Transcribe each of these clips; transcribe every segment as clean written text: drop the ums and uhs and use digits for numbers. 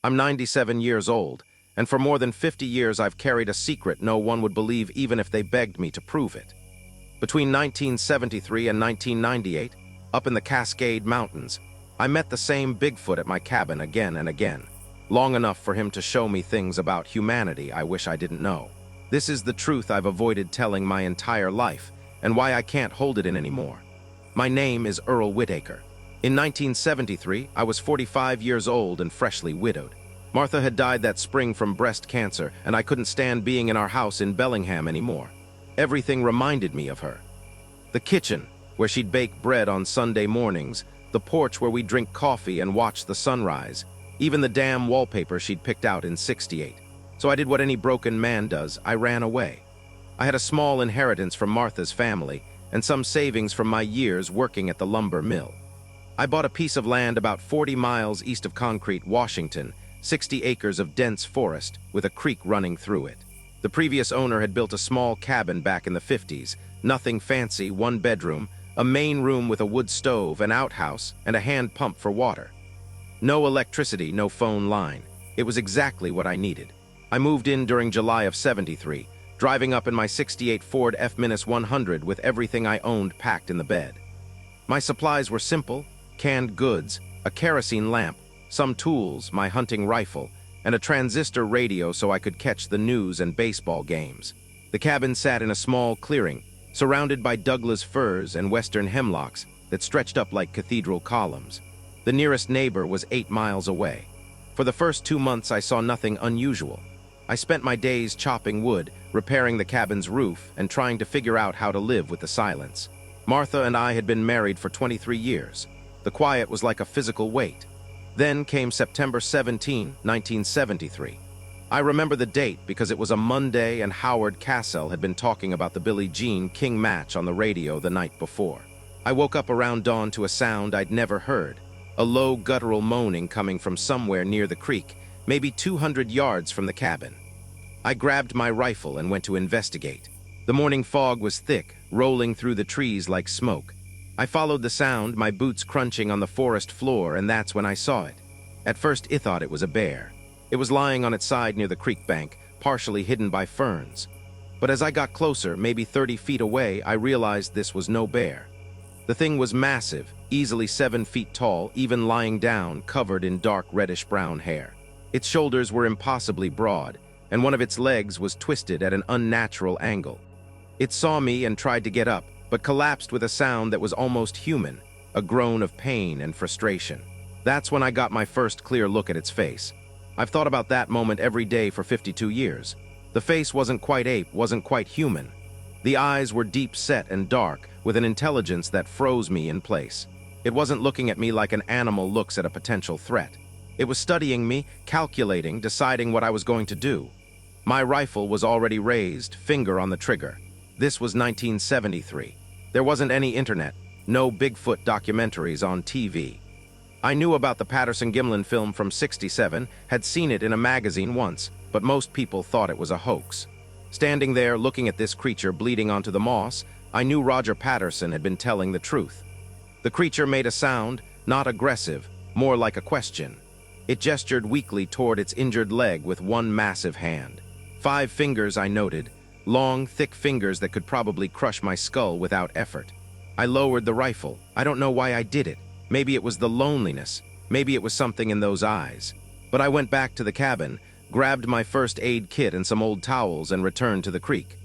I'm 97 years old, and for more than 50 years I've carried a secret no one would believe even if they begged me to prove it. Between 1973 and 1998, up in the Cascade Mountains, I met the same Bigfoot at my cabin again and again, long enough for him to show me things about humanity I wish I didn't know. This is the truth I've avoided telling my entire life, and why I can't hold it in anymore. My name is Earl Whitaker. In 1973, I was 45 years old and freshly widowed. Martha had died that spring from breast cancer, and I couldn't stand being in our house in Bellingham anymore. Everything reminded me of her. The kitchen, where she'd bake bread on Sunday mornings, the porch where we'd drink coffee and watch the sunrise, even the damn wallpaper she'd picked out in '68. So I did what any broken man does, I ran away. I had a small inheritance from Martha's family, and some savings from my years working at the lumber mill. I bought a piece of land about 40 miles east of Concrete, Washington, 60 acres of dense forest with a creek running through it. The previous owner had built a small cabin back in the 50s, nothing fancy, 1 bedroom, a main room with a wood stove, an outhouse, and a hand pump for water. No electricity, no phone line. It was exactly what I needed. I moved in during July of '73, driving up in my '68 Ford F-100 with everything I owned packed in the bed. My supplies were simple: canned goods, a kerosene lamp, some tools, my hunting rifle, and a transistor radio so I could catch the news and baseball games. The cabin sat in a small clearing, surrounded by Douglas firs and western hemlocks that stretched up like cathedral columns. The nearest neighbor was 8 miles away. For the first 2 months I saw nothing unusual. I spent my days chopping wood, repairing the cabin's roof, and trying to figure out how to live with the silence. Martha and I had been married for 23 years. The quiet was like a physical weight. Then came September 17, 1973. I remember the date because it was a Monday and Howard Cassell had been talking about the Billie Jean King match on the radio the night before. I woke up around dawn to a sound I'd never heard, a low guttural moaning coming from somewhere near the creek, maybe 200 yards from the cabin. I grabbed my rifle and went to investigate. The morning fog was thick, rolling through the trees like smoke. I followed the sound, my boots crunching on the forest floor, and that's when I saw it. At first, I thought it was a bear. It was lying on its side near the creek bank, partially hidden by ferns. But as I got closer, maybe 30 feet away, I realized this was no bear. The thing was massive, easily 7 feet tall, even lying down, covered in dark reddish-brown hair. Its shoulders were impossibly broad, and one of its legs was twisted at an unnatural angle. It saw me and tried to get up, but collapsed with a sound that was almost human, a groan of pain and frustration. That's when I got my first clear look at its face. I've thought about that moment every day for 52 years. The face wasn't quite ape, wasn't quite human. The eyes were deep-set and dark, with an intelligence that froze me in place. It wasn't looking at me like an animal looks at a potential threat. It was studying me, calculating, deciding what I was going to do. My rifle was already raised, finger on the trigger. This was 1973. There wasn't any internet, no Bigfoot documentaries on TV. I knew about the Patterson-Gimlin film from '67, had seen it in a magazine once, but most people thought it was a hoax. Standing there looking at this creature bleeding onto the moss, I knew Roger Patterson had been telling the truth. The creature made a sound, not aggressive, more like a question. It gestured weakly toward its injured leg with one massive hand. 5 fingers, I noted, long, thick fingers that could probably crush my skull without effort. I lowered the rifle. I don't know why I did it. Maybe it was the loneliness. Maybe it was something in those eyes. But I went back to the cabin, grabbed my first aid kit and some old towels, and returned to the creek.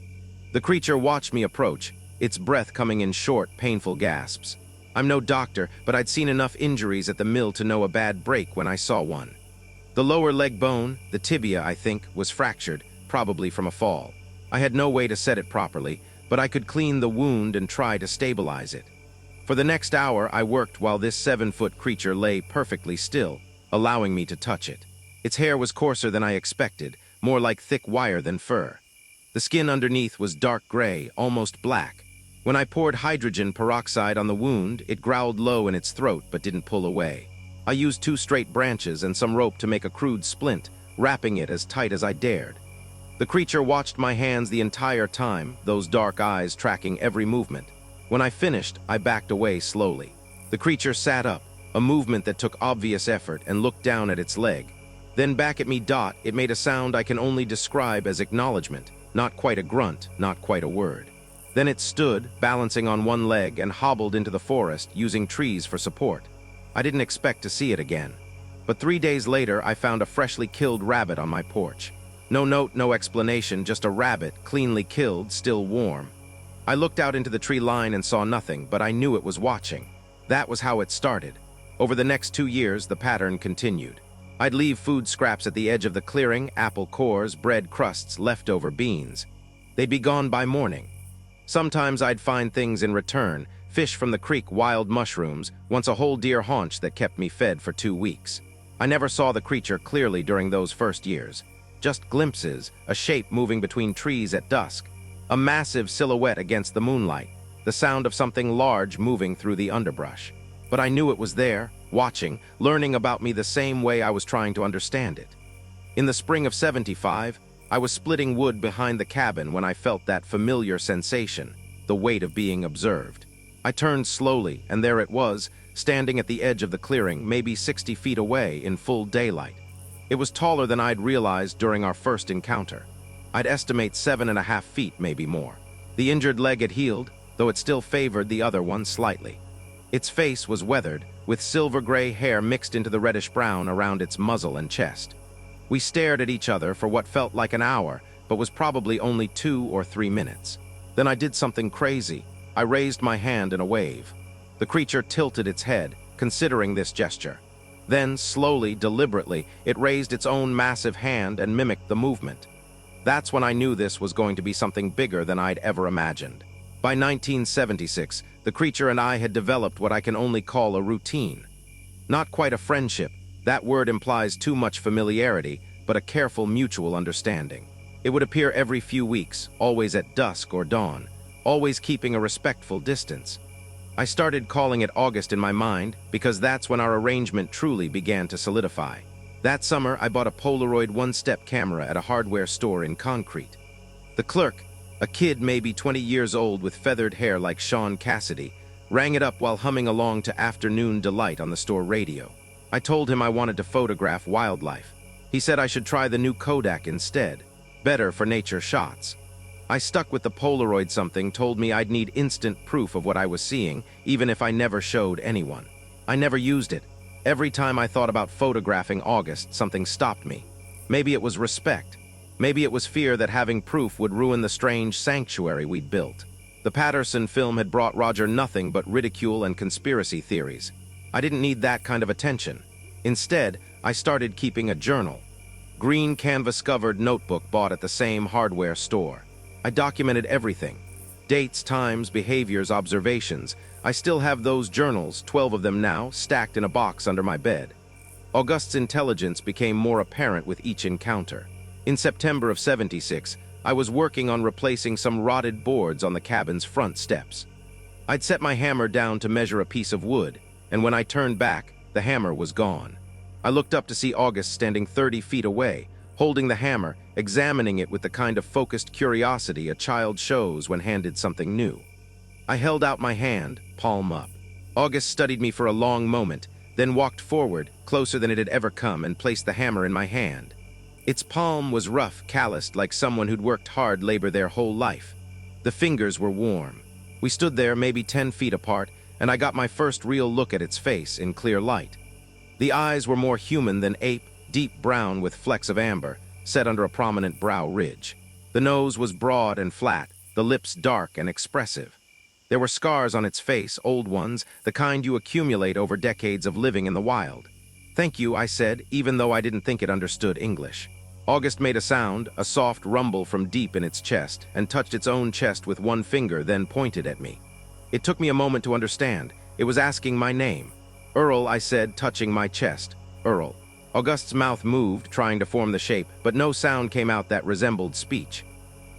The creature watched me approach, its breath coming in short, painful gasps. I'm no doctor, but I'd seen enough injuries at the mill to know a bad break when I saw one. The lower leg bone, the tibia, I think, was fractured, probably from a fall. I had no way to set it properly, but I could clean the wound and try to stabilize it. For the next hour, I worked while this 7-foot creature lay perfectly still, allowing me to touch it. Its hair was coarser than I expected, more like thick wire than fur. The skin underneath was dark gray, almost black. When I poured hydrogen peroxide on the wound, it growled low in its throat but didn't pull away. I used 2 straight branches and some rope to make a crude splint, wrapping it as tight as I dared. The creature watched my hands the entire time, those dark eyes tracking every movement. When I finished, I backed away slowly. The creature sat up, a movement that took obvious effort, and looked down at its leg. Then back at me, it made a sound I can only describe as acknowledgement, not quite a grunt, not quite a word. Then it stood, balancing on one leg, and hobbled into the forest, using trees for support. I didn't expect to see it again. But 3 days later, I found a freshly killed rabbit on my porch. No note, no explanation, just a rabbit, cleanly killed, still warm. I looked out into the tree line and saw nothing, but I knew it was watching. That was how it started. Over the next 2 years, the pattern continued. I'd leave food scraps at the edge of the clearing, apple cores, bread crusts, leftover beans. They'd be gone by morning. Sometimes I'd find things in return, fish from the creek, wild mushrooms, once a whole deer haunch that kept me fed for 2 weeks. I never saw the creature clearly during those first years. Just glimpses, a shape moving between trees at dusk, a massive silhouette against the moonlight, the sound of something large moving through the underbrush. But I knew it was there, watching, learning about me the same way I was trying to understand it. In the spring of '75, I was splitting wood behind the cabin when I felt that familiar sensation, the weight of being observed. I turned slowly, and there it was, standing at the edge of the clearing, maybe 60 feet away in full daylight. It was taller than I'd realized during our first encounter. I'd estimate 7.5 feet, maybe more. The injured leg had healed, though it still favored the other one slightly. Its face was weathered, with silver-gray hair mixed into the reddish-brown around its muzzle and chest. We stared at each other for what felt like an hour, but was probably only 2 or 3 minutes. Then I did something crazy. I raised my hand in a wave. The creature tilted its head, considering this gesture. Then, slowly, deliberately, it raised its own massive hand and mimicked the movement. That's when I knew this was going to be something bigger than I'd ever imagined. By 1976, the creature and I had developed what I can only call a routine. Not quite a friendship. That word implies too much familiarity, but a careful mutual understanding. It would appear every few weeks, always at dusk or dawn, always keeping a respectful distance. I started calling it August in my mind because that's when our arrangement truly began to solidify. That summer, I bought a Polaroid one-step camera at a hardware store in Concrete. The clerk, a kid maybe 20 years old with feathered hair like Sean Cassidy, rang it up while humming along to Afternoon Delight on the store radio. I told him I wanted to photograph wildlife. He said I should try the new Kodak instead, better for nature shots. I stuck with the Polaroid. Something told me I'd need instant proof of what I was seeing, even if I never showed anyone. I never used it. Every time I thought about photographing August, something stopped me. Maybe it was respect. Maybe it was fear that having proof would ruin the strange sanctuary we'd built. The Patterson film had brought Roger nothing but ridicule and conspiracy theories. I didn't need that kind of attention. Instead, I started keeping a journal. Green canvas-covered notebook bought at the same hardware store. I documented everything. Dates, times, behaviors, observations. I still have those journals, 12 of them now, stacked in a box under my bed. August's intelligence became more apparent with each encounter. In September of '76, I was working on replacing some rotted boards on the cabin's front steps. I'd set my hammer down to measure a piece of wood, and when I turned back, the hammer was gone. I looked up to see August standing 30 feet away, holding the hammer, examining it with the kind of focused curiosity a child shows when handed something new. I held out my hand, palm up. August studied me for a long moment, then walked forward, closer than it had ever come, and placed the hammer in my hand. Its palm was rough, calloused, like someone who'd worked hard labor their whole life. The fingers were warm. We stood there maybe 10 feet apart, and I got my first real look at its face in clear light. The eyes were more human than ape, deep brown with flecks of amber, set under a prominent brow ridge. The nose was broad and flat, the lips dark and expressive. There were scars on its face, old ones, the kind you accumulate over decades of living in the wild. "Thank you," I said, even though I didn't think it understood English. August made a sound, a soft rumble from deep in its chest, and touched its own chest with one finger, then pointed at me. It took me a moment to understand. It was asking my name. "Earl," I said, touching my chest. "Earl." August's mouth moved, trying to form the shape, but no sound came out that resembled speech.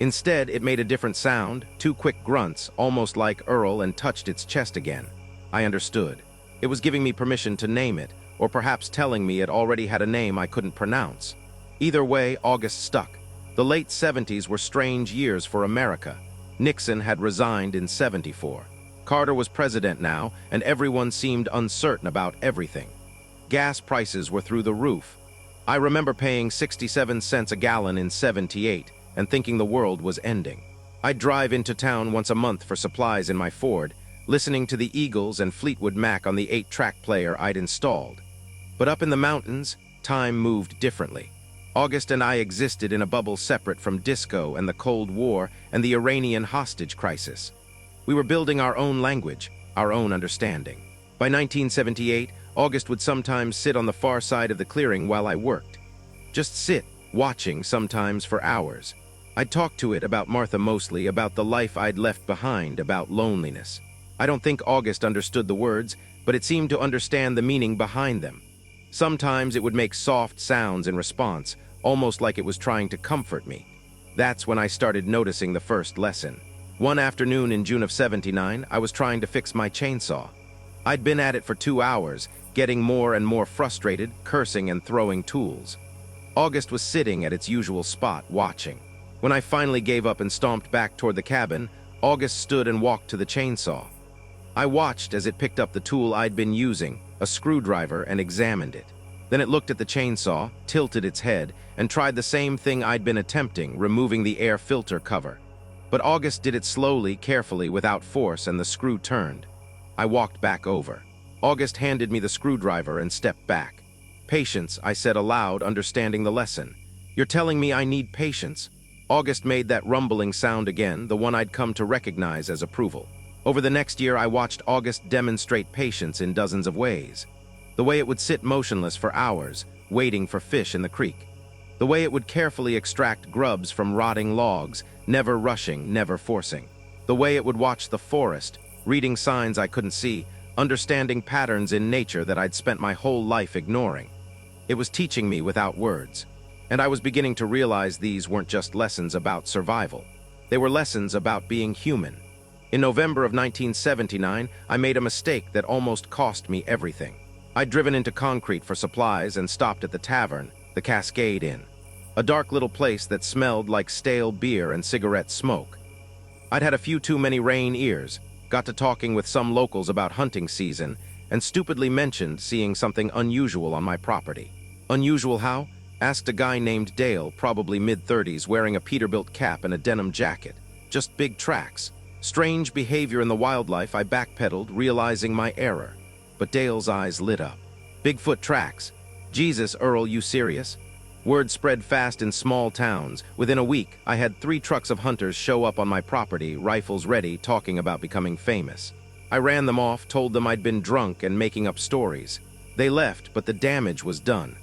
Instead, it made a different sound, 2 quick grunts, almost like Earl, and touched its chest again. I understood. It was giving me permission to name it, or perhaps telling me it already had a name I couldn't pronounce. Either way, August stuck. The late '70s were strange years for America. Nixon had resigned in '74. Carter was president now, and everyone seemed uncertain about everything. Gas prices were through the roof. I remember paying 67 cents a gallon in '78 and thinking the world was ending. I'd drive into town once a month for supplies in my Ford, listening to the Eagles and Fleetwood Mac on the 8-track player I'd installed. But up in the mountains, time moved differently. August and I existed in a bubble separate from disco and the Cold War and the Iranian hostage crisis. We were building our own language, our own understanding. By 1978, August would sometimes sit on the far side of the clearing while I worked. Just sit, watching, sometimes for hours. I'd talk to it about Martha mostly, about the life I'd left behind, about loneliness. I don't think August understood the words, but it seemed to understand the meaning behind them. Sometimes it would make soft sounds in response, almost like it was trying to comfort me. That's when I started noticing the first lesson. One afternoon in June of '79, I was trying to fix my chainsaw. I'd been at it for 2 hours, getting more and more frustrated, cursing and throwing tools. August was sitting at its usual spot, watching. When I finally gave up and stomped back toward the cabin, August stood and walked to the chainsaw. I watched as it picked up the tool I'd been using, a screwdriver, and examined it. Then it looked at the chainsaw, tilted its head, and tried the same thing I'd been attempting, removing the air filter cover. But August did it slowly, carefully, without force, and the screw turned. I walked back over. August handed me the screwdriver and stepped back. "Patience," I said aloud, understanding the lesson. "You're telling me I need patience?" August made that rumbling sound again, the one I'd come to recognize as approval. Over the next year, I watched August demonstrate patience in dozens of ways. The way it would sit motionless for hours, waiting for fish in the creek. The way it would carefully extract grubs from rotting logs, never rushing, never forcing. The way it would watch the forest, reading signs I couldn't see, understanding patterns in nature that I'd spent my whole life ignoring. It was teaching me without words, and I was beginning to realize these weren't just lessons about survival. They were lessons about being human. In November of 1979, I made a mistake that almost cost me everything. I'd driven into concrete for supplies and stopped at the tavern, the Cascade Inn, a dark little place that smelled like stale beer and cigarette smoke. I'd had a few too many rain ears, got to talking with some locals about hunting season, and stupidly mentioned seeing something unusual on my property. Unusual how? Asked a guy named Dale, probably mid-30s, wearing a Peterbilt cap and a denim jacket. Just big tracks. Strange behavior in the wildlife. I backpedaled, realizing my error. But Dale's eyes lit up. Bigfoot tracks. Jesus, Earl, you serious? Word spread fast in small towns. Within a week, I had 3 trucks of hunters show up on my property, rifles ready, talking about becoming famous. I ran them off, told them I'd been drunk and making up stories. They left, but the damage was done.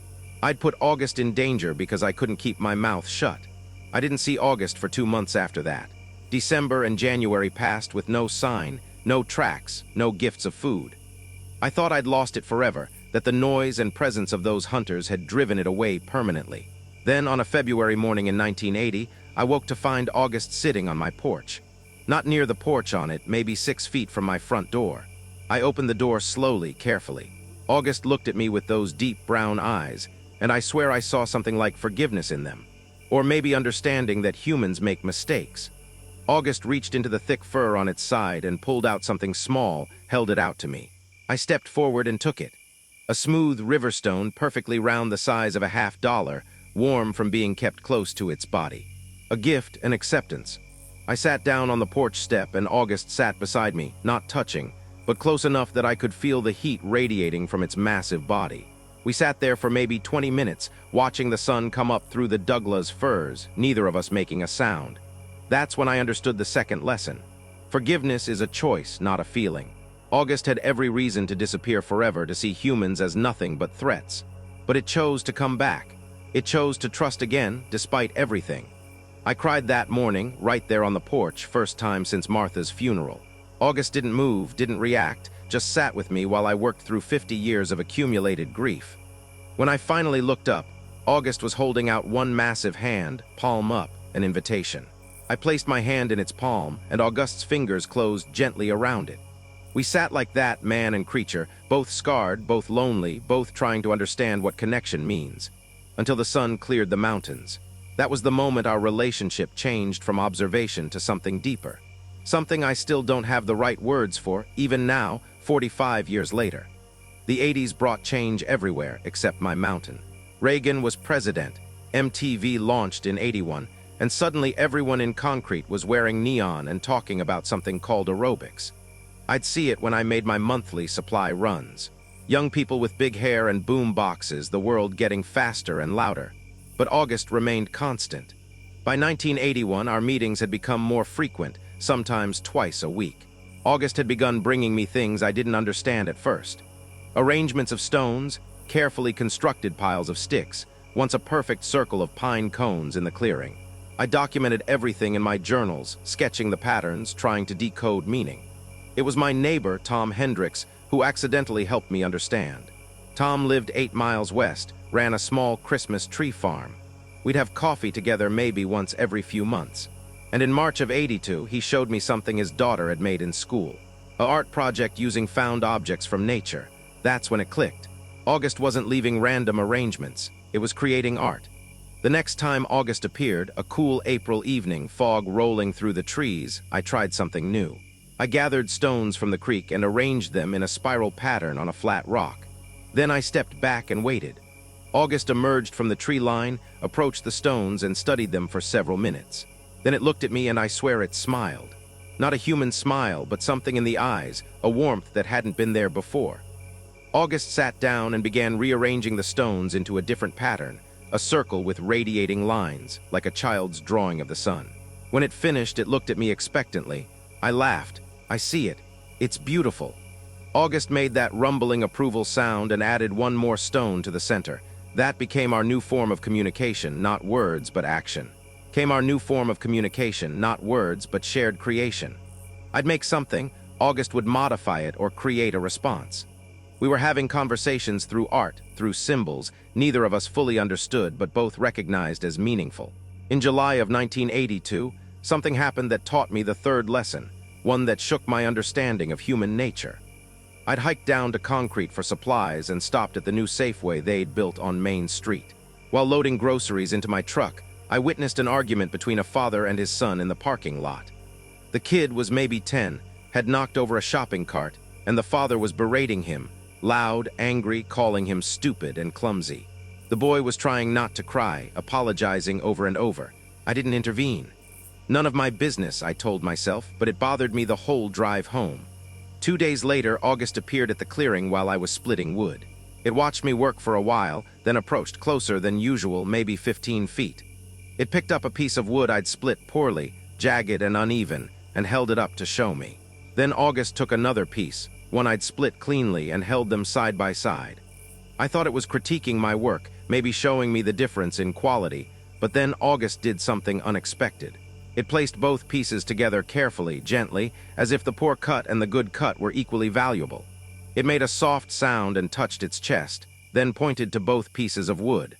I'd put August in danger because I couldn't keep my mouth shut. I didn't see August for 2 months after that. December and January passed with no sign, no tracks, no gifts of food. I thought I'd lost it forever, that the noise and presence of those hunters had driven it away permanently. Then, on a February morning in 1980, I woke to find August sitting on my porch. Not near the porch on it, maybe 6 feet from my front door. I opened the door slowly, carefully. August looked at me with those deep brown eyes, and I swear I saw something like forgiveness in them. Or maybe understanding that humans make mistakes. August reached into the thick fur on its side and pulled out something small, held it out to me. I stepped forward and took it. A smooth river stone, perfectly round the size of a $50, warm from being kept close to its body. A gift, an acceptance. I sat down on the porch step and August sat beside me, not touching, but close enough that I could feel the heat radiating from its massive body. We sat there for maybe 20 minutes, watching the sun come up through the Douglas firs, neither of us making a sound. That's when I understood the second lesson. Forgiveness is a choice, not a feeling. August had every reason to disappear forever, to see humans as nothing but threats. But it chose to come back. It chose to trust again, despite everything. I cried that morning, right there on the porch, first time since Martha's funeral. August didn't move, didn't react, just sat with me while I worked through 50 years of accumulated grief. When I finally looked up, August was holding out one massive hand, palm up, an invitation. I placed my hand in its palm, and August's fingers closed gently around it. We sat like that, man and creature, both scarred, both lonely, both trying to understand what connection means, until the sun cleared the mountains. That was the moment our relationship changed from observation to something deeper. Something I still don't have the right words for, even now, 45 years later. The '80s brought change everywhere except my mountain. Reagan was president, MTV launched in '81, and suddenly everyone in concrete was wearing neon and talking about something called aerobics. I'd see it when I made my monthly supply runs. Young people with big hair and boom boxes, the world getting faster and louder. But August remained constant. By 1981, our meetings had become more frequent, sometimes twice a week. August had begun bringing me things I didn't understand at first. Arrangements of stones, carefully constructed piles of sticks, once a perfect circle of pine cones in the clearing. I documented everything in my journals, sketching the patterns, trying to decode meaning. It was my neighbor, Tom Hendricks, who accidentally helped me understand. Tom lived 8 miles west, ran a small Christmas tree farm. We'd have coffee together maybe once every few months. And in March of '82, he showed me something his daughter had made in school. An art project using found objects from nature. That's when it clicked. August wasn't leaving random arrangements. It was creating art. The next time August appeared, a cool April evening, fog rolling through the trees, I tried something new. I gathered stones from the creek and arranged them in a spiral pattern on a flat rock. Then I stepped back and waited. August emerged from the tree line, approached the stones, and studied them for several minutes. Then it looked at me and I swear it smiled. Not a human smile, but something in the eyes, a warmth that hadn't been there before. August sat down and began rearranging the stones into a different pattern, a circle with radiating lines, like a child's drawing of the sun. When it finished, it looked at me expectantly. I laughed. I see it. It's beautiful. August made that rumbling approval sound and added one more stone to the center. That became our new form of communication, not words, but action. Came our new form of communication, not words, but shared creation. I'd make something, August would modify it or create a response. We were having conversations through art, through symbols, neither of us fully understood, but both recognized as meaningful. In July of 1982, something happened that taught me the third lesson, one that shook my understanding of human nature. I'd hiked down to concrete for supplies and stopped at the new Safeway they'd built on Main Street. While loading groceries into my truck, I witnessed an argument between a father and his son in the parking lot. The kid was maybe 10, had knocked over a shopping cart, and the father was berating him, loud, angry, calling him stupid and clumsy. The boy was trying not to cry, apologizing over and over. I didn't intervene. None of my business, I told myself, but it bothered me the whole drive home. 2 days later, August appeared at the clearing while I was splitting wood. It watched me work for a while, then approached closer than usual, maybe 15 feet. It picked up a piece of wood I'd split poorly, jagged and uneven, and held it up to show me. Then August took another piece, one I'd split cleanly, and held them side by side. I thought it was critiquing my work, maybe showing me the difference in quality, but then August did something unexpected. It placed both pieces together carefully, gently, as if the poor cut and the good cut were equally valuable. It made a soft sound and touched its chest, then pointed to both pieces of wood.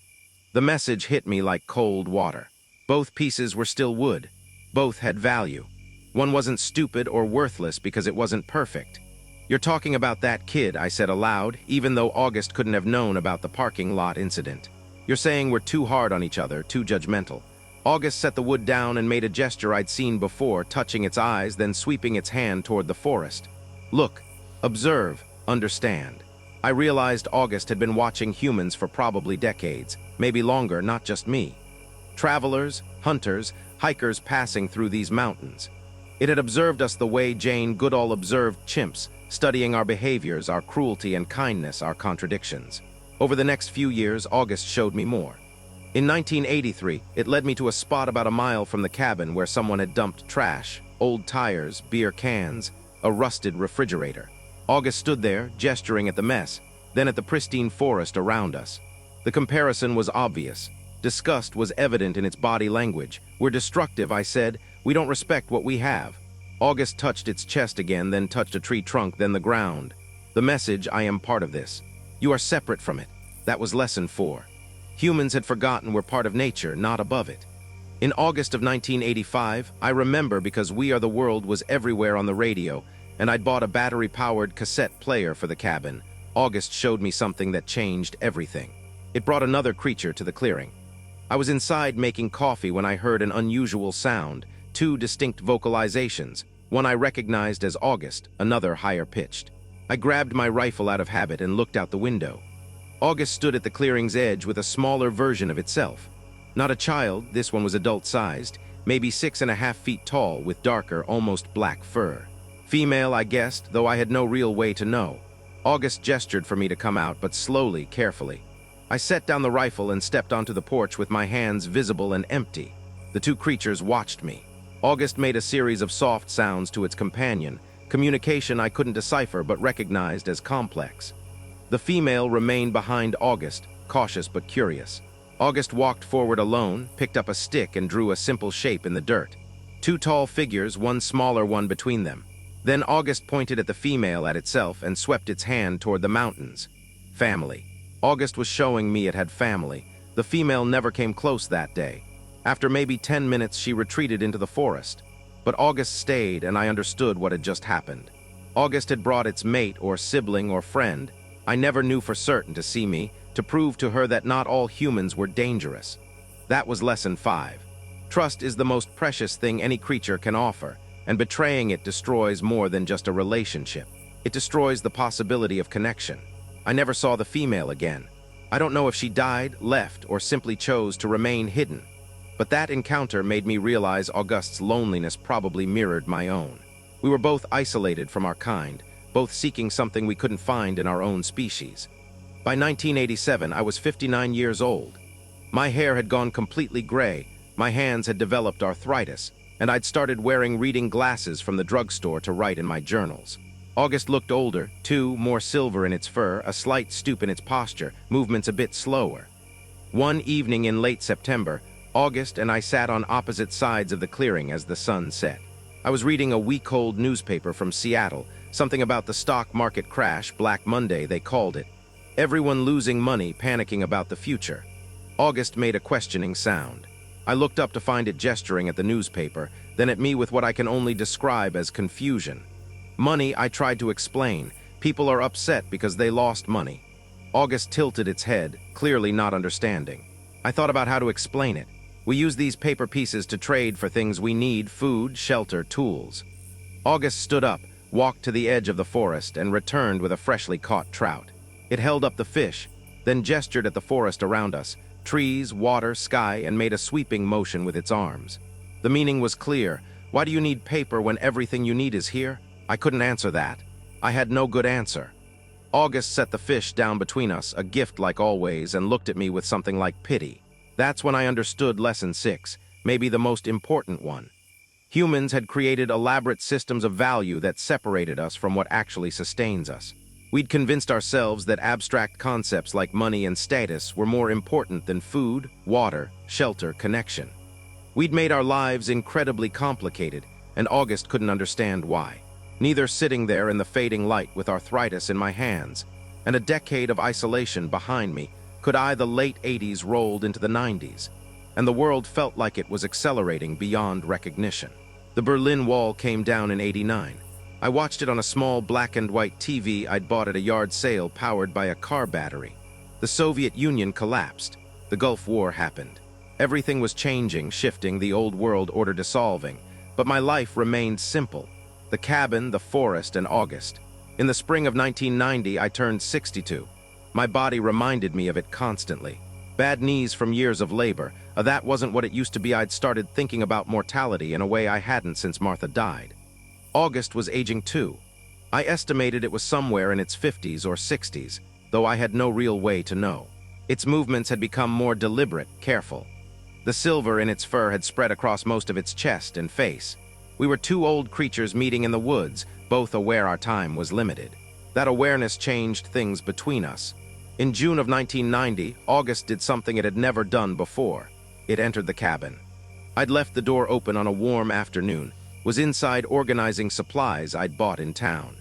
The message hit me like cold water. Both pieces were still wood. Both had value. One wasn't stupid or worthless because it wasn't perfect. "You're talking about that kid," I said aloud, even though August couldn't have known about the parking lot incident. "You're saying we're too hard on each other, too judgmental." August set the wood down and made a gesture I'd seen before, touching its eyes, then sweeping its hand toward the forest. "Look, observe, understand." I realized August had been watching humans for probably decades, maybe longer, not just me. Travelers, hunters, hikers passing through these mountains. It had observed us the way Jane Goodall observed chimps, studying our behaviors, our cruelty and kindness, our contradictions. Over the next few years, August showed me more. In 1983, it led me to a spot about a mile from the cabin where someone had dumped trash, old tires, beer cans, a rusted refrigerator. August stood there, gesturing at the mess, then at the pristine forest around us. The comparison was obvious. Disgust was evident in its body language. "We're destructive," I said. "We don't respect what we have." August touched its chest again, then touched a tree trunk, then the ground. The message, "I am part of this. You are separate from it." That was lesson 4. Humans had forgotten we're part of nature, not above it. In August of 1985, I remember because We Are the World was everywhere on the radio, and I'd bought a battery-powered cassette player for the cabin. August showed me something that changed everything. It brought another creature to the clearing. I was inside making coffee when I heard an unusual sound, 2 distinct vocalizations, one I recognized as August, another higher pitched. I grabbed my rifle out of habit and looked out the window. August stood at the clearing's edge with a smaller version of itself. Not a child, this one was adult-sized, maybe 6.5 feet tall with darker, almost black fur. Female, I guessed, though I had no real way to know. August gestured for me to come out, but slowly, carefully. I set down the rifle and stepped onto the porch with my hands visible and empty. The two creatures watched me. August made a series of soft sounds to its companion, communication I couldn't decipher but recognized as complex. The female remained behind August, cautious but curious. August walked forward alone, picked up a stick and drew a simple shape in the dirt. Two tall figures, one smaller one between them. Then August pointed at the female at itself and swept its hand toward the mountains. Family. August was showing me it had family. The female never came close that day. After maybe 10 minutes, she retreated into the forest. But August stayed, and I understood what had just happened. August had brought its mate or sibling or friend. I never knew for certain to see me, to prove to her that not all humans were dangerous. That was lesson 5. Trust is the most precious thing any creature can offer, and betraying it destroys more than just a relationship. It destroys the possibility of connection. I never saw the female again. I don't know if she died, left, or simply chose to remain hidden. But that encounter made me realize August's loneliness probably mirrored my own. We were both isolated from our kind, both seeking something we couldn't find in our own species. By 1987, I was 59 years old. My hair had gone completely gray, my hands had developed arthritis, and I'd started wearing reading glasses from the drugstore to write in my journals. August looked older, too, more silver in its fur, a slight stoop in its posture, movements a bit slower. One evening in late September, August and I sat on opposite sides of the clearing as the sun set. I was reading a week-old newspaper from Seattle, something about the stock market crash, Black Monday they called it. Everyone losing money, panicking about the future. August made a questioning sound. I looked up to find it gesturing at the newspaper, then at me with what I can only describe as confusion. Money, I tried to explain. People are upset because they lost money. August tilted its head, clearly not understanding. I thought about how to explain it. We use these paper pieces to trade for things we need: food, shelter, tools. August stood up, walked to the edge of the forest, and returned with a freshly caught trout. It held up the fish, then gestured at the forest around us, trees, water, sky, and made a sweeping motion with its arms. The meaning was clear. Why do you need paper when everything you need is here? I couldn't answer that. I had no good answer. August set the fish down between us, a gift like always, and looked at me with something like pity. That's when I understood lesson 6, maybe the most important one. Humans had created elaborate systems of value that separated us from what actually sustains us. We'd convinced ourselves that abstract concepts like money and status were more important than food, water, shelter, connection. We'd made our lives incredibly complicated, and August couldn't understand why. Neither sitting there in the fading light with arthritis in my hands and a decade of isolation behind me, could I. The late 80s rolled into the 90s, and the world felt like it was accelerating beyond recognition. The Berlin Wall came down in '89. I watched it on a small black and white TV I'd bought at a yard sale powered by a car battery. The Soviet Union collapsed. The Gulf War happened. Everything was changing, shifting, the old world order dissolving. But my life remained simple. The cabin, the forest, and August. In the spring of 1990, I turned 62. My body reminded me of it constantly. Bad knees from years of labor. That wasn't what it used to be. I'd started thinking about mortality in a way I hadn't since Martha died. August was aging too. I estimated it was somewhere in its 50s or 60s, though I had no real way to know. Its movements had become more deliberate, careful. The silver in its fur had spread across most of its chest and face. We were two old creatures meeting in the woods, both aware our time was limited. That awareness changed things between us. In June of 1990, August did something it had never done before. It entered the cabin. I'd left the door open on a warm afternoon, was inside organizing supplies I'd bought in town.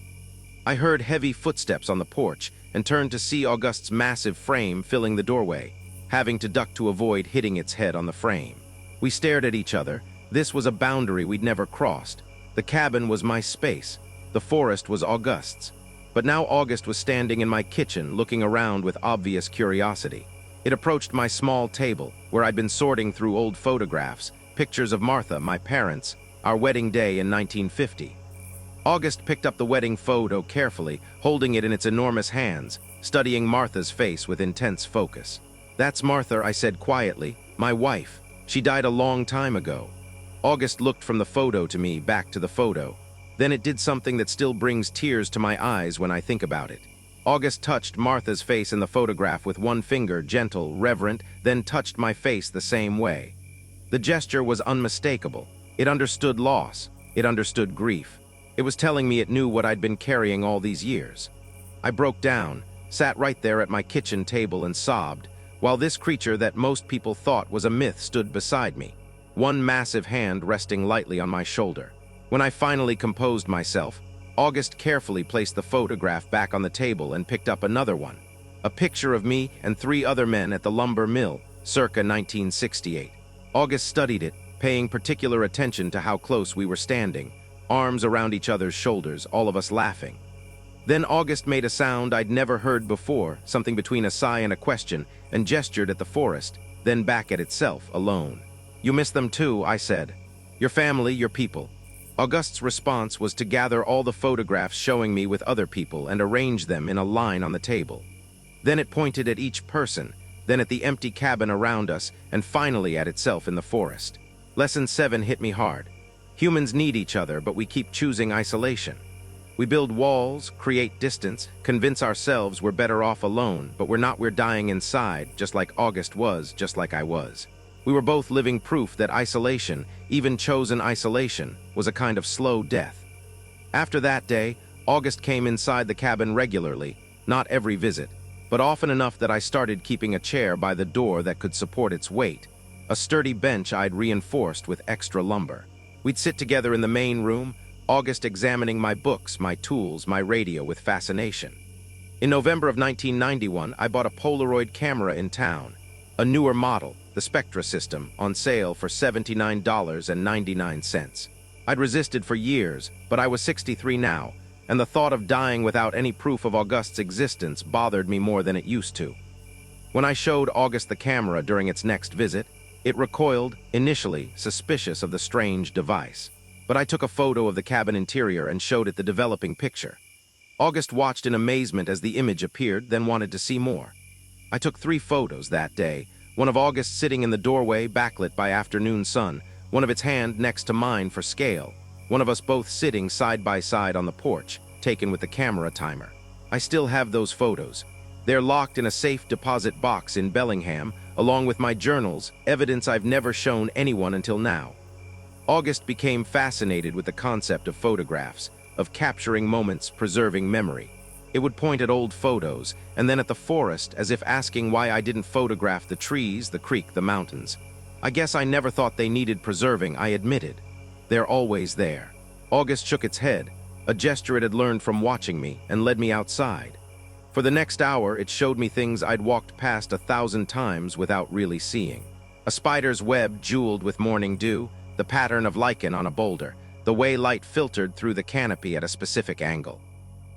I heard heavy footsteps on the porch and turned to see August's massive frame filling the doorway, having to duck to avoid hitting its head on the frame. We stared at each other. This was a boundary we'd never crossed. The cabin was my space. The forest was August's. But now August was standing in my kitchen, looking around with obvious curiosity. It approached my small table, where I'd been sorting through old photographs, pictures of Martha, my parents, our wedding day in 1950. August picked up the wedding photo carefully, holding it in its enormous hands, studying Martha's face with intense focus. "That's Martha," I said quietly. "My wife. She died a long time ago." August looked from the photo to me, back to the photo. Then it did something that still brings tears to my eyes when I think about it. August touched Martha's face in the photograph with one finger, gentle, reverent, then touched my face the same way. The gesture was unmistakable. It understood loss. It understood grief. It was telling me it knew what I'd been carrying all these years. I broke down, sat right there at my kitchen table and sobbed, while this creature that most people thought was a myth stood beside me, one massive hand resting lightly on my shoulder. When I finally composed myself, August carefully placed the photograph back on the table and picked up another one, a picture of me and 3 other men at the lumber mill, circa 1968. August studied it, paying particular attention to how close we were standing, arms around each other's shoulders, all of us laughing. Then August made a sound I'd never heard before, something between a sigh and a question, and gestured at the forest, then back at itself, alone. "You miss them too," I said. "Your family, your people." August's response was to gather all the photographs showing me with other people and arrange them in a line on the table. Then it pointed at each person, then at the empty cabin around us, and finally at itself in the forest. Lesson 7 hit me hard. Humans need each other, but we keep choosing isolation. We build walls, create distance, convince ourselves we're better off alone, but we're dying inside, just like August was, just like I was. We were both living proof that isolation, even chosen isolation, was a kind of slow death. After that day, August came inside the cabin regularly, not every visit, but often enough that I started keeping a chair by the door that could support its weight, a sturdy bench I'd reinforced with extra lumber. We'd sit together in the main room, August examining my books, my tools, my radio with fascination. In November of 1991, I bought a Polaroid camera in town, a newer model, the Spectra system, on sale for $79.99. I'd resisted for years, but I was 63 now, and the thought of dying without any proof of August's existence bothered me more than it used to. When I showed August the camera during its next visit, it recoiled, initially suspicious of the strange device. But I took a photo of the cabin interior and showed it the developing picture. August watched in amazement as the image appeared, then wanted to see more. I took 3 photos that day, one of August sitting in the doorway, backlit by afternoon sun, one of its hand next to mine for scale, one of us both sitting side by side on the porch, taken with the camera timer. I still have those photos. They're locked in a safe deposit box in Bellingham, along with my journals, evidence I've never shown anyone until now. August became fascinated with the concept of photographs, of capturing moments, preserving memory. It would point at old photos, and then at the forest, as if asking why I didn't photograph the trees, the creek, the mountains. I guess I never thought they needed preserving, I admitted. They're always there. August shook its head, a gesture it had learned from watching me, and led me outside. For the next hour, it showed me things I'd walked past 1,000 times without really seeing. A spider's web jeweled with morning dew, the pattern of lichen on a boulder, the way light filtered through the canopy at a specific angle.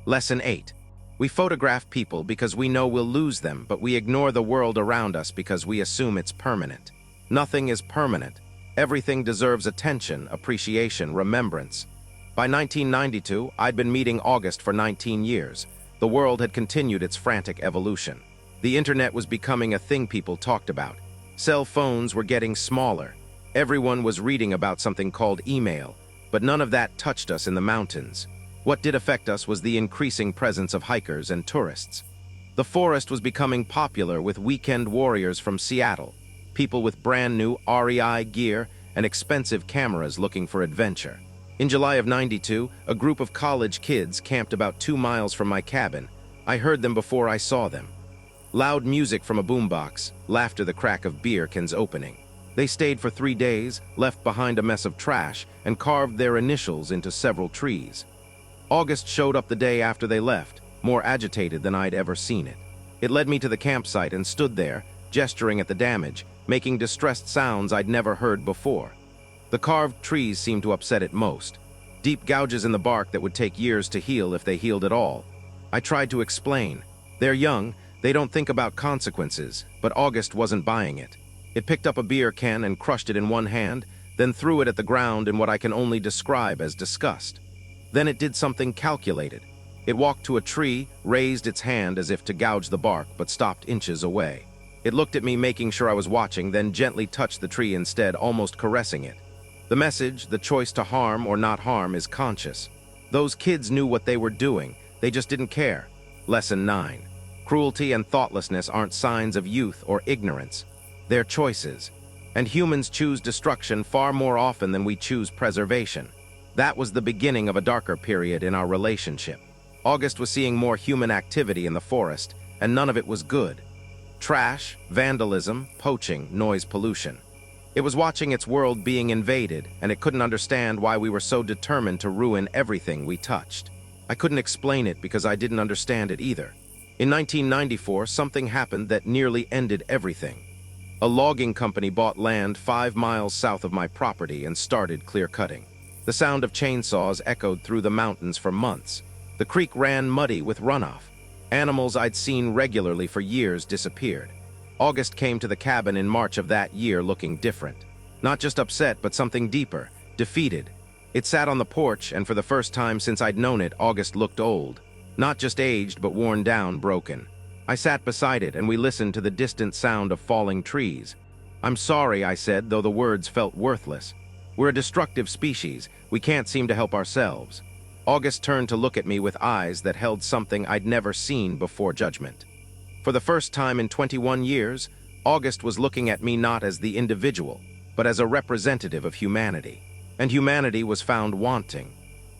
Lesson 8. We photograph people because we know we'll lose them, but we ignore the world around us because we assume it's permanent. Nothing is permanent. Everything deserves attention, appreciation, remembrance. By 1992, I'd been meeting August for 19 years. The world had continued its frantic evolution. The internet was becoming a thing people talked about. Cell phones were getting smaller. Everyone was reading about something called email, but none of that touched us in the mountains. What did affect us was the increasing presence of hikers and tourists. The forest was becoming popular with weekend warriors from Seattle, people with brand new REI gear and expensive cameras looking for adventure. In July of '92, a group of college kids camped about 2 miles from my cabin. I heard them before I saw them. Loud music from a boombox, laughter the crack of beer cans opening. They stayed for 3 days, left behind a mess of trash, and carved their initials into several trees. August showed up the day after they left, more agitated than I'd ever seen it. It led me to the campsite and stood there, gesturing at the damage, making distressed sounds I'd never heard before. The carved trees seemed to upset it most. Deep gouges in the bark that would take years to heal if they healed at all. I tried to explain. They're young, they don't think about consequences, but August wasn't buying it. It picked up a beer can and crushed it in one hand, then threw it at the ground in what I can only describe as disgust. Then it did something calculated. It walked to a tree, raised its hand as if to gouge the bark, but stopped inches away. It looked at me, making sure I was watching, then gently touched the tree instead, almost caressing it. The message, the choice to harm or not harm, is conscious. Those kids knew what they were doing. They just didn't care. Lesson 9. Cruelty and thoughtlessness aren't signs of youth or ignorance. They're choices. And humans choose destruction far more often than we choose preservation. That was the beginning of a darker period in our relationship. August was seeing more human activity in the forest, and none of it was good. Trash, vandalism, poaching, noise pollution. It was watching its world being invaded, and it couldn't understand why we were so determined to ruin everything we touched. I couldn't explain it because I didn't understand it either. In 1994, something happened that nearly ended everything. A logging company bought land 5 miles south of my property and started clear-cutting. The sound of chainsaws echoed through the mountains for months. The creek ran muddy with runoff. Animals I'd seen regularly for years disappeared. August came to the cabin in March of that year looking different. Not just upset, but something deeper, defeated. It sat on the porch, and for the first time since I'd known it, August looked old. Not just aged, but worn down, broken. I sat beside it, and we listened to the distant sound of falling trees. "I'm sorry," I said, though the words felt worthless. "We're a destructive species. We can't seem to help ourselves." August turned to look at me with eyes that held something I'd never seen before: judgment. For the first time in 21 years, August was looking at me not as the individual, but as a representative of humanity. And humanity was found wanting.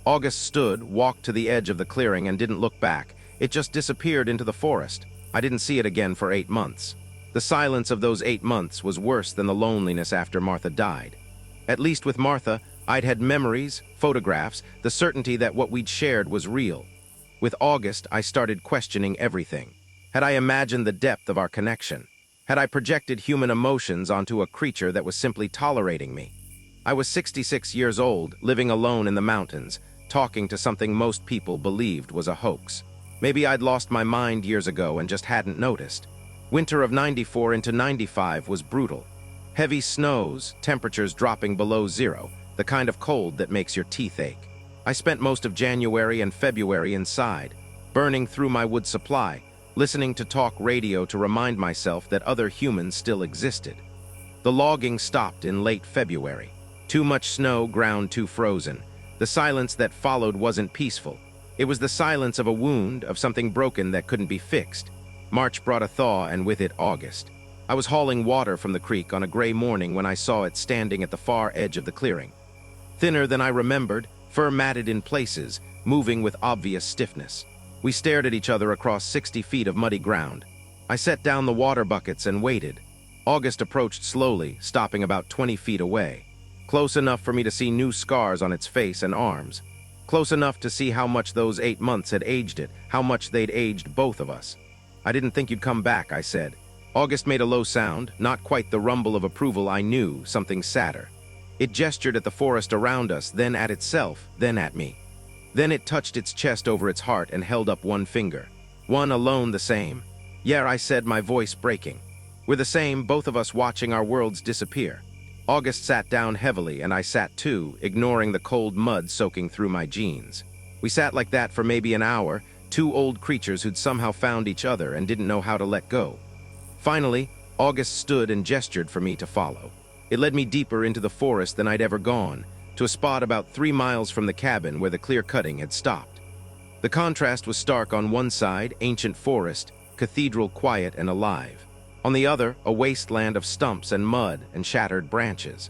August stood, walked to the edge of the clearing, and didn't look back. It just disappeared into the forest. I didn't see it again for 8 months. The silence of those 8 months was worse than the loneliness after Martha died. At least with Martha, I'd had memories, photographs, the certainty that what we'd shared was real. With August, I started questioning everything. Had I imagined the depth of our connection? Had I projected human emotions onto a creature that was simply tolerating me? I was 66 years old, living alone in the mountains, talking to something most people believed was a hoax. Maybe I'd lost my mind years ago and just hadn't noticed. Winter of 94 into 95 was brutal. Heavy snows, temperatures dropping below zero, the kind of cold that makes your teeth ache. I spent most of January and February inside, burning through my wood supply, listening to talk radio to remind myself that other humans still existed. The logging stopped in late February. Too much snow, ground too frozen. The silence that followed wasn't peaceful. It was the silence of a wound, of something broken that couldn't be fixed. March brought a thaw, and with it August. I was hauling water from the creek on a gray morning when I saw it standing at the far edge of the clearing. Thinner than I remembered, fur matted in places, moving with obvious stiffness. We stared at each other across 60 feet of muddy ground. I set down the water buckets and waited. August approached slowly, stopping about 20 feet away. Close enough for me to see new scars on its face and arms. Close enough to see how much those 8 months had aged it, how much they'd aged both of us. "I didn't think you'd come back," I said. August made a low sound, not quite the rumble of approval I knew, something sadder. It gestured at the forest around us, then at itself, then at me. Then it touched its chest over its heart and held up one finger. One alone, the same. "Yeah," I said, my voice breaking. "We're the same, both of us watching our worlds disappear." August sat down heavily, and I sat too, ignoring the cold mud soaking through my jeans. We sat like that for maybe an hour, two old creatures who'd somehow found each other and didn't know how to let go. Finally, August stood and gestured for me to follow. It led me deeper into the forest than I'd ever gone, to a spot about 3 miles from the cabin where the clear cutting had stopped. The contrast was stark. On one side, ancient forest, cathedral quiet and alive. On the other, a wasteland of stumps and mud and shattered branches.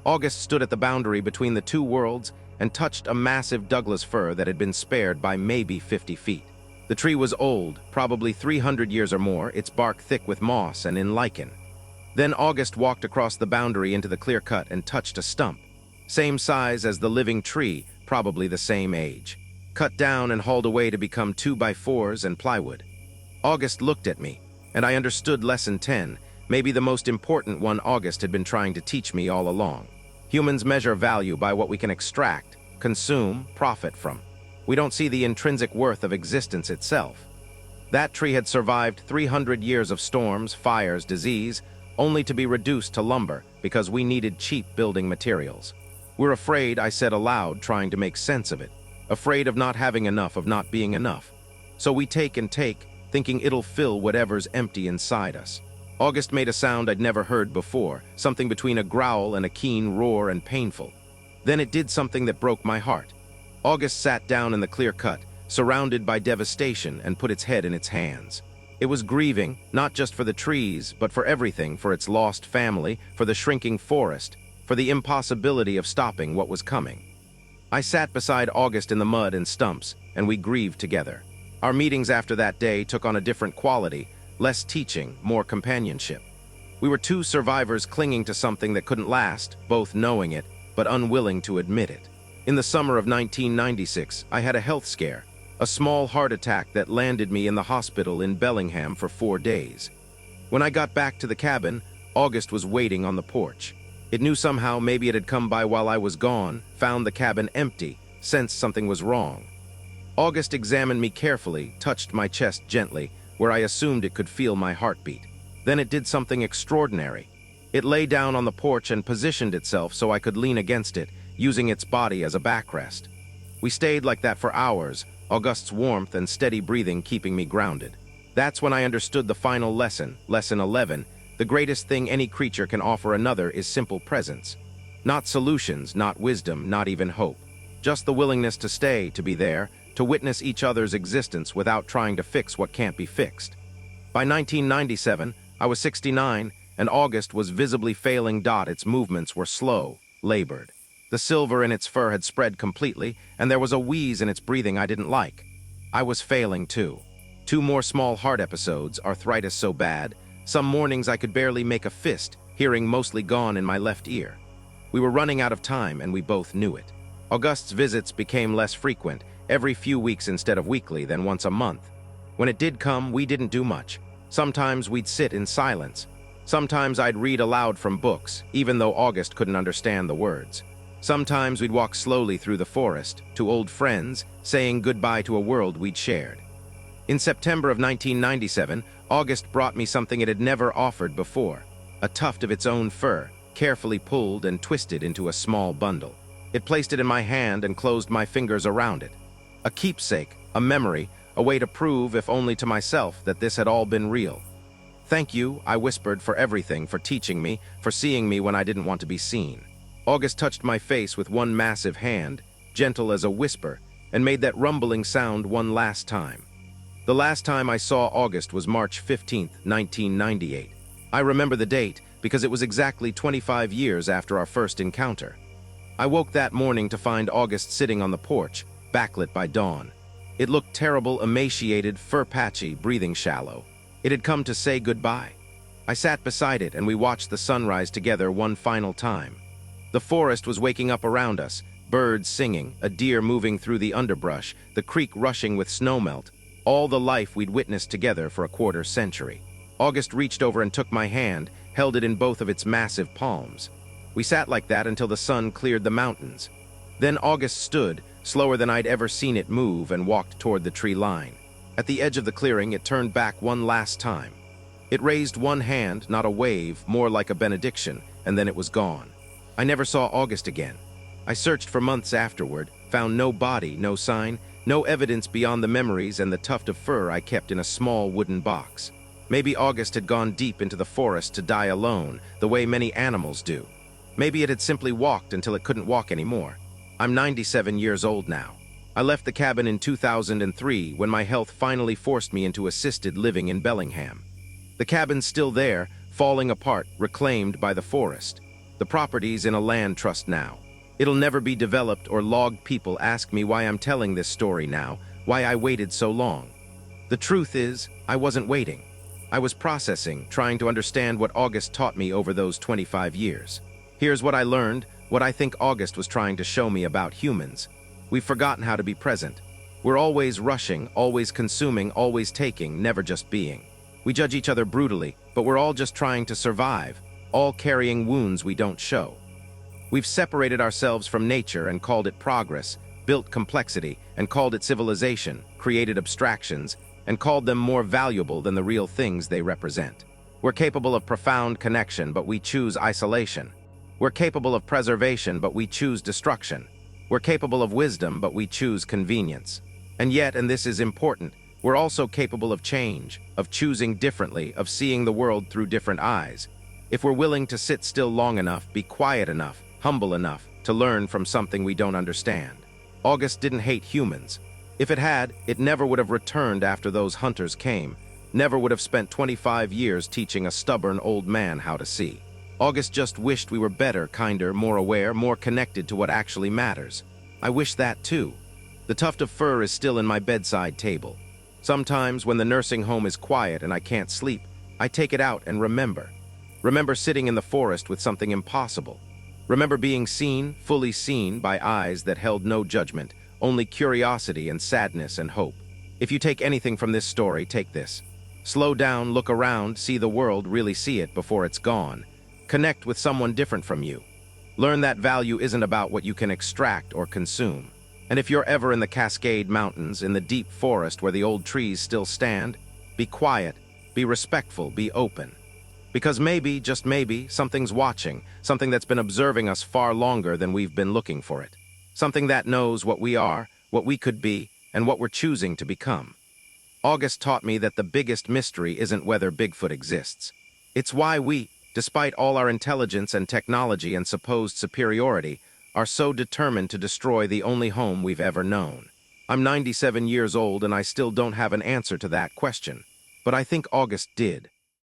August stood at the boundary between the two worlds and touched a massive Douglas fir that had been spared by maybe 50 feet. The tree was old, probably 300 years or more, its bark thick with moss and in lichen. Then August walked across the boundary into the clear cut and touched a stump. Same size as the living tree, probably the same age. Cut down and hauled away to become 2x4s and plywood. August looked at me, and I understood lesson 10, maybe the most important one August had been trying to teach me all along. Humans measure value by what we can extract, consume, profit from. We don't see the intrinsic worth of existence itself. That tree had survived 300 years of storms, fires, disease, only to be reduced to lumber because we needed cheap building materials. "We're afraid," I said aloud, trying to make sense of it. afraid of not having enough, of not being enough. So we take and take, thinking it'll fill whatever's empty inside us. August made a sound I'd never heard before, something between a growl and a keen roar and painful. Then it did something that broke my heart. August sat down in the clear cut, surrounded by devastation, and put its head in its hands. It was grieving, not just for the trees, but for everything, for its lost family, for the shrinking forest, for the impossibility of stopping what was coming. I sat beside August in the mud and stumps, and we grieved together. Our meetings after that day took on a different quality, less teaching, more companionship. We were two survivors clinging to something that couldn't last, both knowing it, but unwilling to admit it. In the summer of 1996, I had a health scare, a small heart attack that landed me in the hospital in Bellingham for 4 days. When I got back to the cabin, August was waiting on the porch. It knew somehow maybe it had come by while I was gone, found the cabin empty, sensed something was wrong. August examined me carefully, touched my chest gently, where I assumed it could feel my heartbeat. Then it did something extraordinary. It lay down on the porch and positioned itself so I could lean against it, using its body as a backrest. We stayed like that for hours, August's warmth and steady breathing keeping me grounded. That's when I understood the final lesson, lesson 11. The greatest thing any creature can offer another is simple presence. Not solutions, not wisdom, not even hope. Just the willingness to stay, to be there, to witness each other's existence without trying to fix what can't be fixed. By 1997, I was 69, and August was visibly failing. Its movements were slow, labored. The silver in its fur had spread completely, and there was a wheeze in its breathing I didn't like. I was failing too. 2 more small heart episodes, arthritis so bad. Some mornings I could barely make a fist, hearing mostly gone in my left ear. We were running out of time, and we both knew it. August's visits became less frequent, every few weeks instead of weekly, then once a month. When it did come, we didn't do much. Sometimes we'd sit in silence. Sometimes I'd read aloud from books, even though August couldn't understand the words. Sometimes we'd walk slowly through the forest, to old friends, saying goodbye to a world we'd shared. In September of 1997, August brought me something it had never offered before, a tuft of its own fur, carefully pulled and twisted into a small bundle. It placed it in my hand and closed my fingers around it. A keepsake, a memory, a way to prove, if only to myself, that this had all been real. "Thank you," I whispered, "for everything, for teaching me, for seeing me when I didn't want to be seen." August touched my face with one massive hand, gentle as a whisper, and made that rumbling sound one last time. The last time I saw August was March 15, 1998. I remember the date because it was exactly 25 years after our first encounter. I woke that morning to find August sitting on the porch, backlit by dawn. It looked terrible, emaciated, fur-patchy, breathing shallow. It had come to say goodbye. I sat beside it and we watched the sunrise together one final time. The forest was waking up around us, birds singing, a deer moving through the underbrush, the creek rushing with snowmelt, all the life we'd witnessed together for a quarter century. August reached over and took my hand, held it in both of its massive palms. We sat like that until the sun cleared the mountains. Then August stood, slower than I'd ever seen it move, and walked toward the tree line. At the edge of the clearing, it turned back one last time. It raised one hand, not a wave, more like a benediction, and then it was gone. I never saw August again. I searched for months afterward, found no body, no sign, no evidence beyond the memories and the tuft of fur I kept in a small wooden box. Maybe August had gone deep into the forest to die alone, the way many animals do. Maybe it had simply walked until it couldn't walk anymore. I'm 97 years old now. I left the cabin in 2003 when my health finally forced me into assisted living in Bellingham. The cabin's still there, falling apart, reclaimed by the forest. The property's in a land trust now. It'll never be developed or logged. People ask me why I'm telling this story now, why I waited so long. The truth is, I wasn't waiting. I was processing, trying to understand what August taught me over those 25 years. Here's what I learned, what I think August was trying to show me about humans. We've forgotten how to be present. We're always rushing, always consuming, always taking, never just being. We judge each other brutally, but we're all just trying to survive, all carrying wounds we don't show. We've separated ourselves from nature and called it progress, built complexity and called it civilization, created abstractions, and called them more valuable than the real things they represent. We're capable of profound connection, but we choose isolation. We're capable of preservation, but we choose destruction. We're capable of wisdom, but we choose convenience. And yet, and this is important, we're also capable of change, of choosing differently, of seeing the world through different eyes. If we're willing to sit still long enough, be quiet enough, humble enough, to learn from something we don't understand. August didn't hate humans. If it had, it never would have returned after those hunters came, never would have spent 25 years teaching a stubborn old man how to see. August just wished we were better, kinder, more aware, more connected to what actually matters. I wish that too. The tuft of fur is still in my bedside table. Sometimes when the nursing home is quiet and I can't sleep, I take it out and remember. Remember sitting in the forest with something impossible. Remember being seen, fully seen, by eyes that held no judgment, only curiosity and sadness and hope. If you take anything from this story, take this. Slow down, look around, see the world, really see it before it's gone. Connect with someone different from you. Learn that value isn't about what you can extract or consume. And if you're ever in the Cascade Mountains, in the deep forest where the old trees still stand, be quiet, be respectful, be open. Because maybe, just maybe, something's watching, something that's been observing us far longer than we've been looking for it. Something that knows what we are, what we could be, and what we're choosing to become. August taught me that the biggest mystery isn't whether Bigfoot exists. It's why we, despite all our intelligence and technology and supposed superiority, are so determined to destroy the only home we've ever known. I'm 97 years old and I still don't have an answer to that question. But I think August did.